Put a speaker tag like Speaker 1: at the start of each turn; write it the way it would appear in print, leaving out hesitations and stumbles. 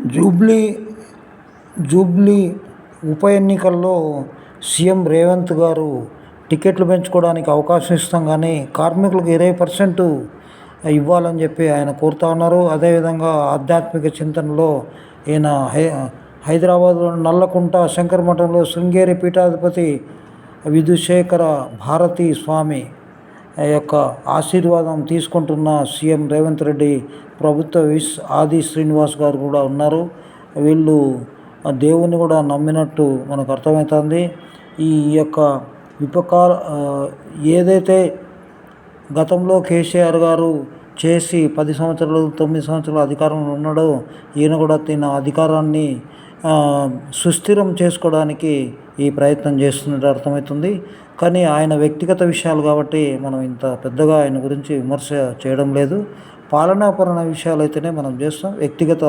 Speaker 1: Jubilee Jubilee ఉప ఎన్నికల్లో CM Revanth గారు టికెట్లు పెంచుకోవడానికి అవకాశం ఇస్తాం కానీ కార్మికులకు 20% ఇవ్వాలని చెప్పి ఆయన కోరుతా ఉన్నారు. అదేవిధంగా ఆధ్యాత్మిక చింతనలో ఈయన హైదరాబాద్లోని నల్లకుంట శంకర మఠంలో శృంగేరి పీఠాధిపతి విధుశేఖర భారతీ స్వామి యొక్క ఆశీర్వాదం తీసుకుంటున్న సీఎం రేవంత్ రెడ్డి ప్రభుత్వ ఆది శ్రీనివాస్ గారు కూడా ఉన్నారు. వీళ్ళు దేవుని కూడా నమ్మినట్టు మనకు అర్థమవుతుంది. ఈ యొక్క ఏదైతే గతంలో కేసీఆర్ గారు చేసి 10 సంవత్సరాలు 9 సంవత్సరాలు అధికారంలో ఉన్నాడో ఈయన కూడా తిన అధికారాన్ని సుస్థిరం చేసుకోవడానికి ఈ ప్రయత్నం చేస్తున్నట్టు అర్థమవుతుంది. కానీ ఆయన వ్యక్తిగత విషయాలు కాబట్టి మనం ఇంత పెద్దగా ఆయన గురించి విమర్శ చేయడం లేదు. పాలనాపరమైన విషయాలు అయితేనే మనం చేస్తాం. వ్యక్తిగత